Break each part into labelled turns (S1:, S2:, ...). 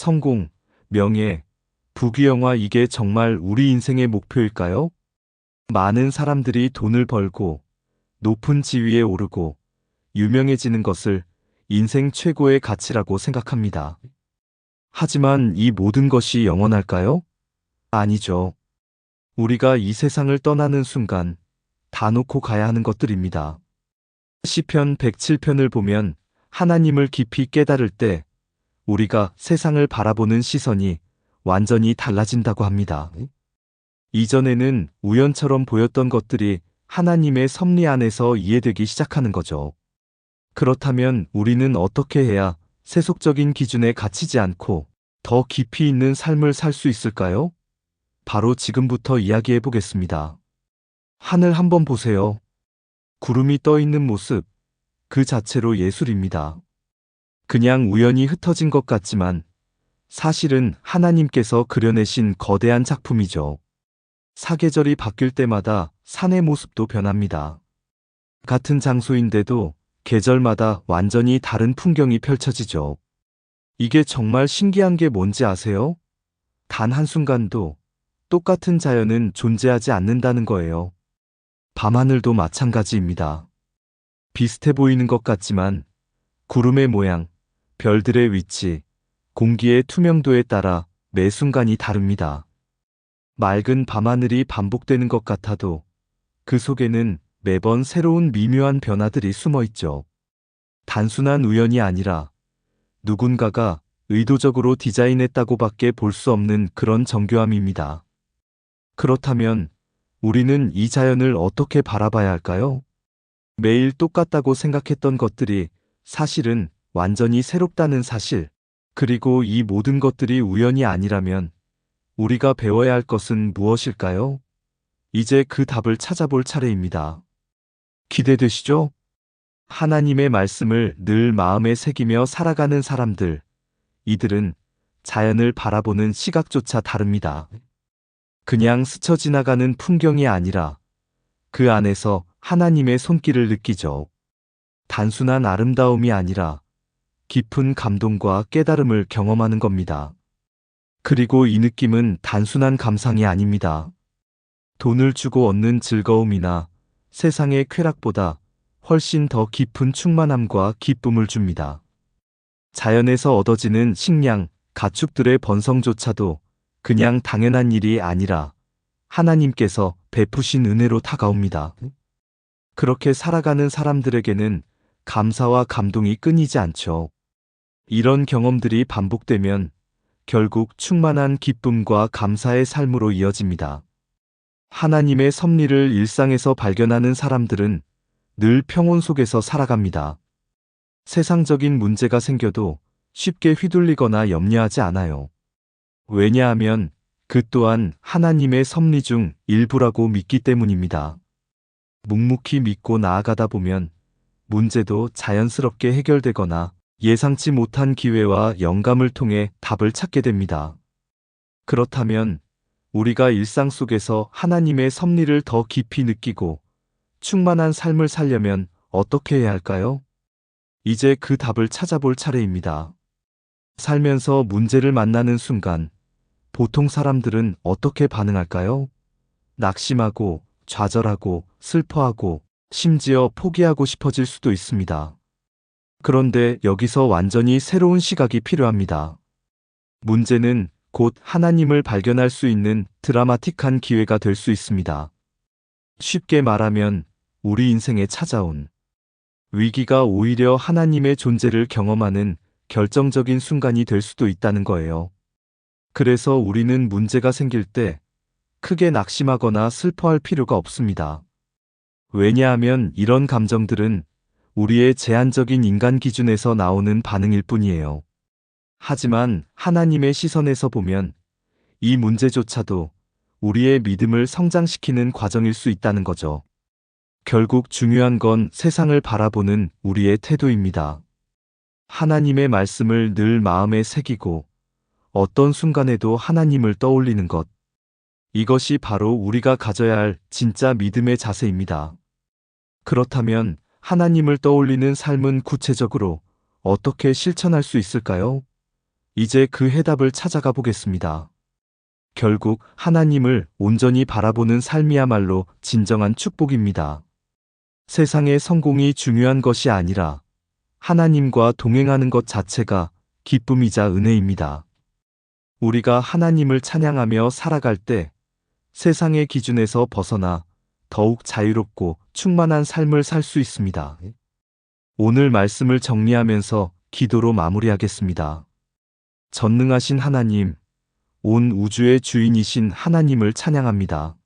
S1: 성공, 명예, 부귀영화 이게 정말 우리 인생의 목표일까요? 많은 사람들이 돈을 벌고 높은 지위에 오르고 유명해지는 것을 인생 최고의 가치라고 생각합니다. 하지만 이 모든 것이 영원할까요? 아니죠. 우리가 이 세상을 떠나는 순간 다 놓고 가야 하는 것들입니다. 시편 107편을 보면 하나님을 깊이 깨달을 때 우리가 세상을 바라보는 시선이 완전히 달라진다고 합니다. 이전에는 우연처럼 보였던 것들이 하나님의 섭리 안에서 이해되기 시작하는 거죠. 그렇다면 우리는 어떻게 해야 세속적인 기준에 갇히지 않고 더 깊이 있는 삶을 살 수 있을까요? 바로 지금부터 이야기해 보겠습니다. 하늘 한번 보세요. 구름이 떠 있는 모습, 그 자체로 예술입니다. 그냥 우연히 흩어진 것 같지만 사실은 하나님께서 그려내신 거대한 작품이죠. 사계절이 바뀔 때마다 산의 모습도 변합니다. 같은 장소인데도 계절마다 완전히 다른 풍경이 펼쳐지죠. 이게 정말 신기한 게 뭔지 아세요? 단 한순간도 똑같은 자연은 존재하지 않는다는 거예요. 밤하늘도 마찬가지입니다. 비슷해 보이는 것 같지만 구름의 모양, 별들의 위치, 공기의 투명도에 따라 매 순간이 다릅니다. 맑은 밤하늘이 반복되는 것 같아도 그 속에는 매번 새로운 미묘한 변화들이 숨어 있죠. 단순한 우연이 아니라 누군가가 의도적으로 디자인했다고밖에 볼 수 없는 그런 정교함입니다. 그렇다면 우리는 이 자연을 어떻게 바라봐야 할까요? 매일 똑같다고 생각했던 것들이 사실은 완전히 새롭다는 사실, 그리고 이 모든 것들이 우연이 아니라면 우리가 배워야 할 것은 무엇일까요? 이제 그 답을 찾아볼 차례입니다. 기대되시죠? 하나님의 말씀을 늘 마음에 새기며 살아가는 사람들, 이들은 자연을 바라보는 시각조차 다릅니다. 그냥 스쳐 지나가는 풍경이 아니라 그 안에서 하나님의 손길을 느끼죠. 단순한 아름다움이 아니라 깊은 감동과 깨달음을 경험하는 겁니다. 그리고 이 느낌은 단순한 감상이 아닙니다. 돈을 주고 얻는 즐거움이나 세상의 쾌락보다 훨씬 더 깊은 충만함과 기쁨을 줍니다. 자연에서 얻어지는 식량, 가축들의 번성조차도 그냥 당연한 일이 아니라 하나님께서 베푸신 은혜로 다가옵니다. 그렇게 살아가는 사람들에게는 감사와 감동이 끊이지 않죠. 이런 경험들이 반복되면 결국 충만한 기쁨과 감사의 삶으로 이어집니다. 하나님의 섭리를 일상에서 발견하는 사람들은 늘 평온 속에서 살아갑니다. 세상적인 문제가 생겨도 쉽게 휘둘리거나 염려하지 않아요. 왜냐하면 그 또한 하나님의 섭리 중 일부라고 믿기 때문입니다. 묵묵히 믿고 나아가다 보면 문제도 자연스럽게 해결되거나 예상치 못한 기회와 영감을 통해 답을 찾게 됩니다. 그렇다면 우리가 일상 속에서 하나님의 섭리를 더 깊이 느끼고 충만한 삶을 살려면 어떻게 해야 할까요? 이제 그 답을 찾아볼 차례입니다. 살면서 문제를 만나는 순간 보통 사람들은 어떻게 반응할까요? 낙심하고 좌절하고 슬퍼하고 심지어 포기하고 싶어질 수도 있습니다. 그런데 여기서 완전히 새로운 시각이 필요합니다. 문제는 곧 하나님을 발견할 수 있는 드라마틱한 기회가 될 수 있습니다. 쉽게 말하면 우리 인생에 찾아온 위기가 오히려 하나님의 존재를 경험하는 결정적인 순간이 될 수도 있다는 거예요. 그래서 우리는 문제가 생길 때 크게 낙심하거나 슬퍼할 필요가 없습니다. 왜냐하면 이런 감정들은 우리의 제한적인 인간 기준에서 나오는 반응일 뿐이에요. 하지만 하나님의 시선에서 보면 이 문제조차도 우리의 믿음을 성장시키는 과정일 수 있다는 거죠. 결국 중요한 건 세상을 바라보는 우리의 태도입니다. 하나님의 말씀을 늘 마음에 새기고 어떤 순간에도 하나님을 떠올리는 것. 이것이 바로 우리가 가져야 할 진짜 믿음의 자세입니다. 그렇다면 하나님을 떠올리는 삶은 구체적으로 어떻게 실천할 수 있을까요? 이제 그 해답을 찾아가 보겠습니다. 결국 하나님을 온전히 바라보는 삶이야말로 진정한 축복입니다. 세상의 성공이 중요한 것이 아니라 하나님과 동행하는 것 자체가 기쁨이자 은혜입니다. 우리가 하나님을 찬양하며 살아갈 때 세상의 기준에서 벗어나 더욱 자유롭고 충만한 삶을 살 수 있습니다. 오늘 말씀을 정리하면서 기도로 마무리하겠습니다. 전능하신 하나님, 온 우주의 주인이신 하나님을 찬양합니다.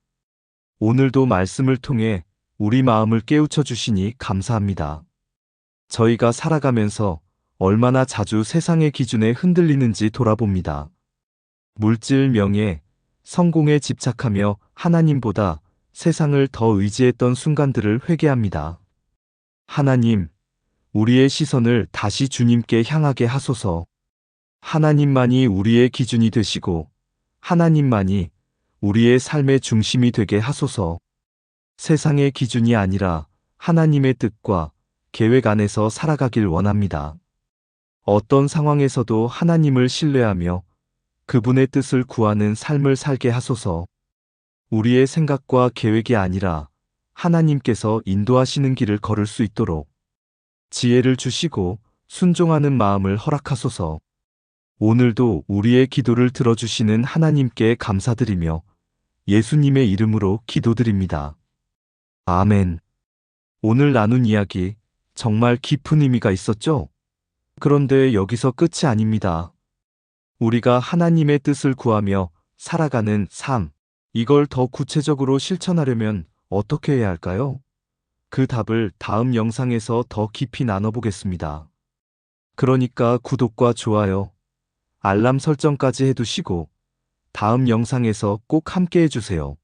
S1: 오늘도 말씀을 통해 우리 마음을 깨우쳐 주시니 감사합니다. 저희가 살아가면서 얼마나 자주 세상의 기준에 흔들리는지 돌아봅니다. 물질, 명예, 성공에 집착하며 하나님보다 세상을 더 의지했던 순간들을 회개합니다. 하나님, 우리의 시선을 다시 주님께 향하게 하소서. 하나님만이 우리의 기준이 되시고 하나님만이 우리의 삶의 중심이 되게 하소서. 세상의 기준이 아니라 하나님의 뜻과 계획 안에서 살아가길 원합니다. 어떤 상황에서도 하나님을 신뢰하며 그분의 뜻을 구하는 삶을 살게 하소서. 우리의 생각과 계획이 아니라 하나님께서 인도하시는 길을 걸을 수 있도록 지혜를 주시고 순종하는 마음을 허락하소서. 오늘도 우리의 기도를 들어주시는 하나님께 감사드리며 예수님의 이름으로 기도드립니다. 아멘. 오늘 나눈 이야기 정말 깊은 의미가 있었죠? 그런데 여기서 끝이 아닙니다. 우리가 하나님의 뜻을 구하며 살아가는 삶, 이걸 더 구체적으로 실천하려면 어떻게 해야 할까요? 그 답을 다음 영상에서 더 깊이 나눠보겠습니다. 그러니까 구독과 좋아요, 알람 설정까지 해두시고 다음 영상에서 꼭 함께 해주세요.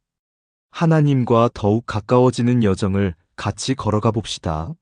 S1: 하나님과 더욱 가까워지는 여정을 같이 걸어가 봅시다.